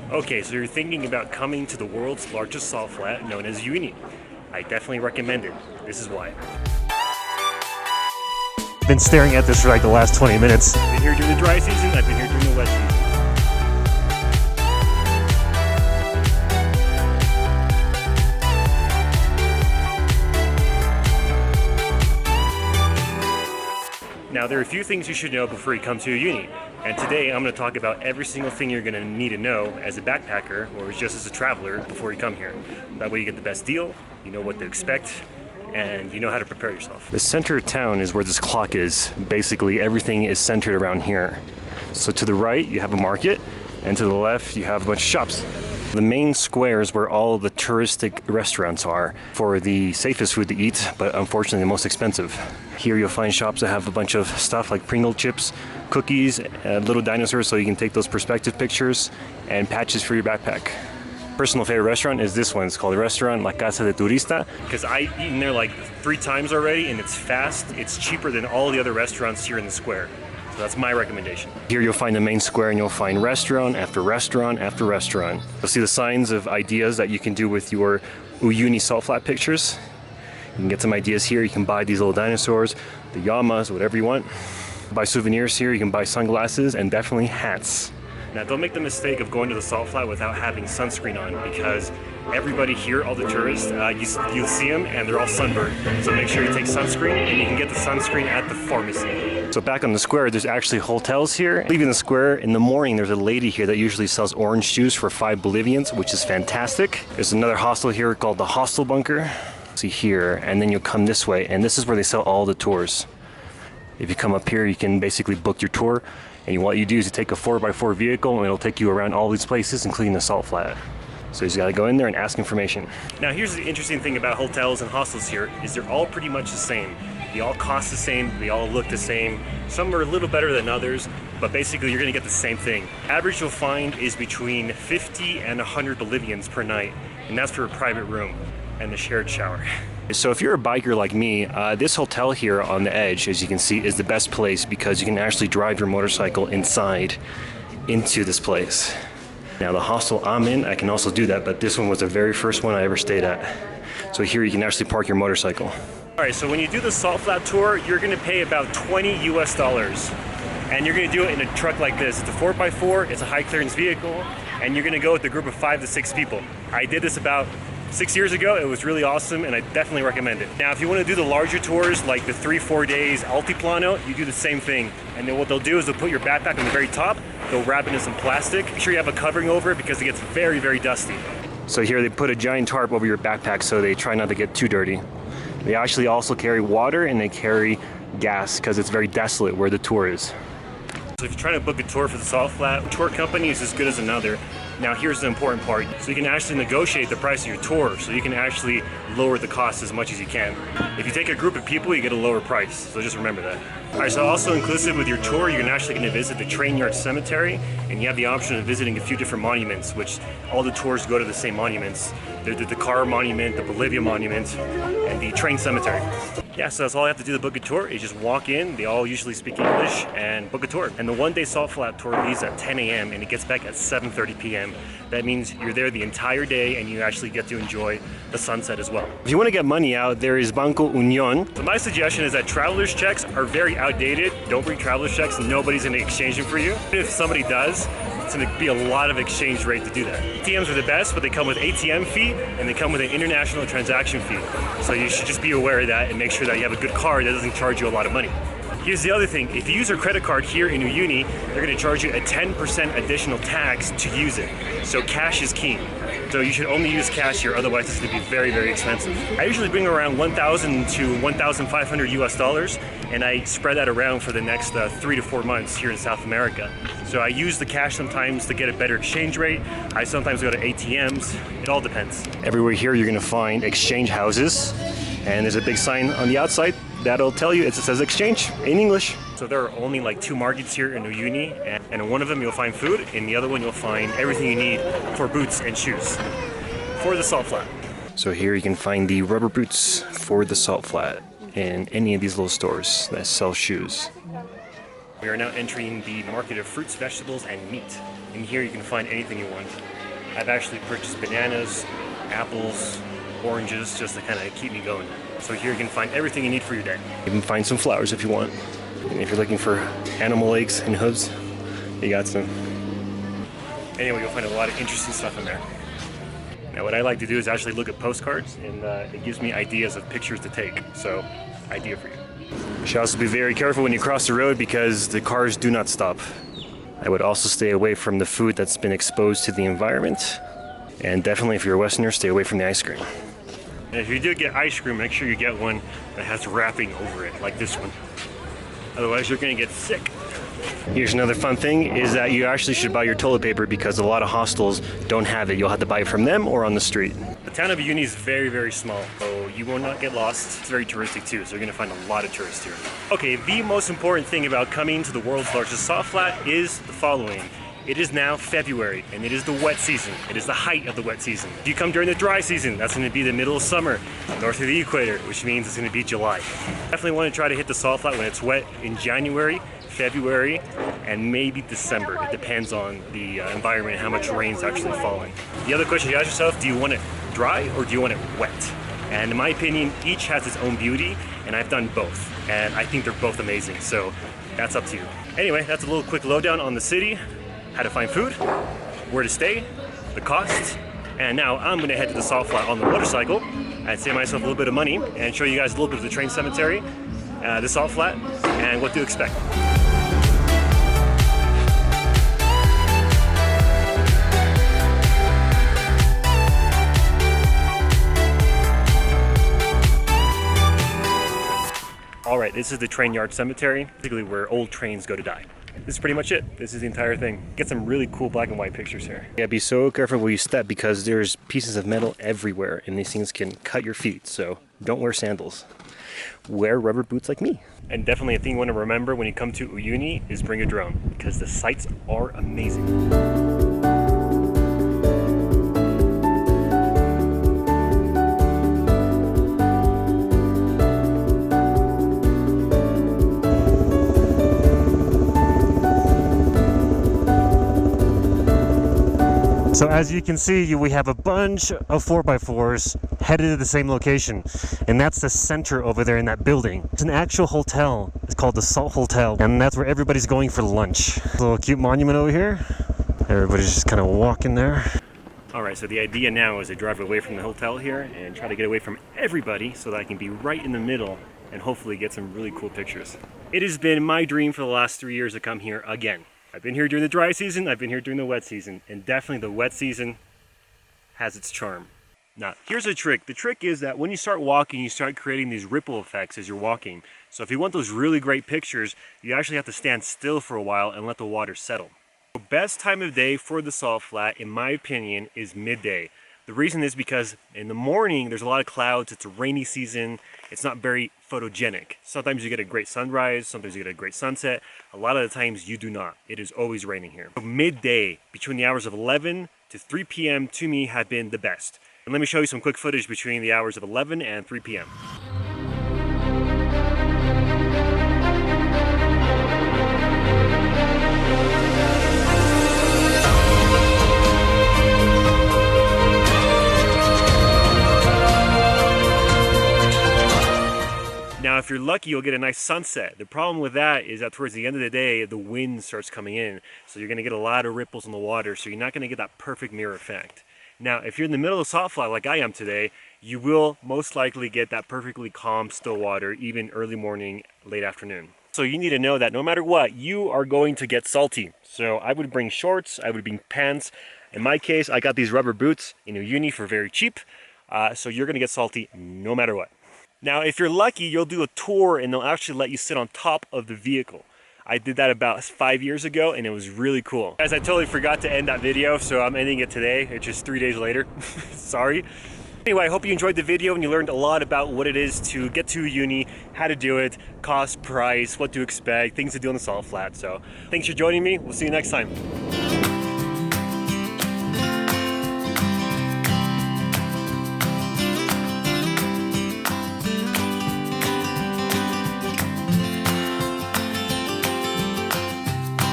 Okay, so you're thinking about coming to the world's largest salt flat known as Uyuni. I definitely recommend it. This is why. Been staring at this for like the last 20 minutes. I've been here during the dry season, I've been here during the wet season. Now, there are a few things you should know before you come to Uyuni, and today I'm going to talk about every single thing you're going to need to know as a backpacker or just as a traveler before you come here. That way you get the best deal, you know what to expect, and you know how to prepare yourself. The center of town is where this clock is. Basically, everything is centered around here. So to the right, you have a market, and to the left, you have a bunch of shops. The main square is where all the touristic restaurants are for the safest food to eat, but unfortunately the most expensive. Here you'll find shops that have a bunch of stuff like Pringle chips, cookies, little dinosaurs so you can take those perspective pictures, and patches for your backpack. Personal favorite restaurant is this one. It's called the restaurant La Casa de Turista, because I've eaten there like 3 times already, and it's fast, it's cheaper than all the other restaurants here in the square. So that's my recommendation. Here you'll find the main square and you'll find restaurant after restaurant after restaurant. You'll see the signs of ideas that you can do with your Uyuni Salt Flat pictures. You can get some ideas here. You can buy these little dinosaurs, the llamas, whatever you want. Buy souvenirs here. You can buy sunglasses and definitely hats. Now, don't make the mistake of going to the salt flat without having sunscreen on, because everybody here, all the tourists, you'll see them and they're all sunburned. So make sure you take sunscreen, and you can get the sunscreen at the pharmacy. So back on the square, there's actually hotels here. Leaving the square in the morning, there's a lady here that usually sells orange juice for 5 Bolivians, which is fantastic. There's another hostel here called the Hostel Bunker. See here, and then you'll come this way, and this is where they sell all the tours. If you come up here, you can basically book your tour, and what you do is you take a 4x4 vehicle and it'll take you around all these places, including the salt flat. So you just gotta go in there and ask information. Now, here's the interesting thing about hotels and hostels here, is they're all pretty much the same. They all cost the same, they all look the same. Some are a little better than others, but basically you're gonna get the same thing. Average you'll find is between 50 and 100 Bolivians per night, and that's for a private room and the shared shower. So if you're a biker like me, this hotel here on the edge, as you can see, is the best place because you can actually drive your motorcycle inside into this place. Now, the hostel I'm in, I can also do that, but this one was the very first one I ever stayed at. So here you can actually park your motorcycle. All right, so when you do the salt flat tour, you're gonna pay about $20 US. And you're gonna do it in a truck like this. It's a 4x4, it's a high clearance vehicle, and you're gonna go with a group of 5 to 6 people. I did this about 6 years ago. It was really awesome, and I definitely recommend it. Now, if you want to do the larger tours, like the 3-4 days Altiplano, you do the same thing. And then what they'll do is they'll put your backpack on the very top, they'll wrap it in some plastic. Make sure you have a covering over it because it gets very, very dusty. So here they put a giant tarp over your backpack so they try not to get too dirty. They actually also carry water and they carry gas because it's very desolate where the tour is. So if you're trying to book a tour for the salt flat, a tour company is as good as another. Now, here's the important part. So you can actually negotiate the price of your tour, so you can actually lower the cost as much as you can. If you take a group of people, you get a lower price, so just remember that. All right, so also inclusive with your tour, you're actually going to visit the train yard cemetery, and you have the option of visiting a few different monuments, which all the tours go to the same monuments. They're the Dakar Monument, the Bolivia Monument, and the train cemetery. Yeah, so that's all I have to do to book a tour is just walk in. They all usually speak English, and book a tour. And the one-day salt flat tour leaves at 10 a.m. and it gets back at 7:30 p.m. That means you're there the entire day and you actually get to enjoy the sunset as well. If you want to get money out, there is Banco Unión. So my suggestion is that traveler's checks are very outdated. Don't bring traveler's checks. Nobody's going to exchange them for you. If somebody does, it's going to be a lot of exchange rate to do that. ATMs are the best, but they come with ATM fee and they come with an international transaction fee. So you should just be aware of that and make sure that you have a good card that doesn't charge you a lot of money. Here's the other thing. If you use your credit card here in Uyuni, they're going to charge you a 10% additional tax to use it. So cash is key. So you should only use cash here, otherwise it's going to be very, very expensive. I usually bring around 1,000 to 1,500 US, and I spread that around for the next 3 to 4 months here in South America. So I use the cash sometimes to get a better exchange rate. I sometimes go to ATMs. It all depends. Everywhere here you're going to find exchange houses, and there's a big sign on the outside that'll tell you it says exchange in English. So there are only like 2 markets here in Uyuni, and in one of them you'll find food, in the other one you'll find everything you need for boots and shoes for the salt flat. So here you can find the rubber boots for the salt flat in any of these little stores that sell shoes. We are now entering the market of fruits, vegetables, and meat. In here you can find anything you want. I've actually purchased bananas, apples, oranges, just to kind of keep me going. So here you can find everything you need for your day. You can find some flowers if you want. And if you're looking for animal legs and hooves, you got some. Anyway, you'll find a lot of interesting stuff in there. Now what I like to do is actually look at postcards, and it gives me ideas of pictures to take. So, idea for you. You should also be very careful when you cross the road because the cars do not stop. I would also stay away from the food that's been exposed to the environment. And definitely if you're a Westerner, stay away from the ice cream. And if you do get ice cream, make sure you get one that has wrapping over it, like this one. Otherwise you're gonna get sick. Here's another fun thing, is that you actually should buy your toilet paper because a lot of hostels don't have it. You'll have to buy it from them or on the street. The town of Uyuni is very, very small, so you will not get lost. It's very touristic too, so you're gonna find a lot of tourists here. Okay, the most important thing about coming to the world's largest salt flat is the following. It is now February, and it is the wet season. It is the height of the wet season. If you come during the dry season, that's gonna be the middle of summer, north of the equator, which means it's gonna be July. Definitely wanna try to hit the salt flat when it's wet in January, February, and maybe December. It depends on the environment and how much rain's actually falling. The other question you ask yourself, do you want it dry or do you want it wet? And in my opinion, each has its own beauty, and I've done both. And I think they're both amazing, so that's up to you. Anyway, that's a little quick lowdown on the city, how to find food, where to stay, the costs, and now I'm gonna head to the salt flat on the motorcycle and save myself a little bit of money and show you guys a little bit of the train cemetery, the salt flat, and what to expect. All right, this is the train yard cemetery, particularly where old trains go to die. This is pretty much it. This is the entire thing. Get some really cool black and white pictures here. Yeah, be so careful where you step because there's pieces of metal everywhere and these things can cut your feet, so don't wear sandals. Wear rubber boots like me. And definitely a thing you want to remember when you come to Uyuni is bring a drone because the sights are amazing. So as you can see, we have a bunch of 4x4s headed to the same location, and that's the center over there in that building. It's an actual hotel. It's called the Salt Hotel, and that's where everybody's going for lunch. A little cute monument over here. Everybody's just kind of walking there. All right, so the idea now is to drive away from the hotel here and try to get away from everybody so that I can be right in the middle and hopefully get some really cool pictures. It has been my dream for the last 3 years to come here again. I've been here during the dry season, I've been here during the wet season, and definitely the wet season has its charm. Now, here's a trick. The trick is that when you start walking, you start creating these ripple effects as you're walking. So if you want those really great pictures, you actually have to stand still for a while and let the water settle. The best time of day for the salt flat, in my opinion, is midday. The reason is because in the morning, there's a lot of clouds, it's a rainy season, it's not very photogenic. Sometimes you get a great sunrise, sometimes you get a great sunset. A lot of the times you do not. It is always raining here. So midday, between the hours of 11 to 3 p.m. to me have been the best. And let me show you some quick footage between the hours of 11 and 3 p.m. Now, if you're lucky, you'll get a nice sunset. The problem with that is that towards the end of the day, the wind starts coming in. So you're gonna get a lot of ripples in the water, so you're not gonna get that perfect mirror effect. Now, if you're in the middle of the salt flat like I am today, you will most likely get that perfectly calm, still water, even early morning, late afternoon. So you need to know that no matter what, you are going to get salty. So I would bring shorts, I would bring pants. In my case, I got these rubber boots in Uyuni for very cheap. So you're gonna get salty no matter what. Now, if you're lucky, you'll do a tour and they'll actually let you sit on top of the vehicle. I did that about 5 years ago and it was really cool. Guys, I totally forgot to end that video, so I'm ending it today. It's just 3 days later. Sorry. Anyway, I hope you enjoyed the video and you learned a lot about what it is to get to Uyuni, how to do it, cost, price, what to expect, things to do on the salt flat. So thanks for joining me. We'll see you next time.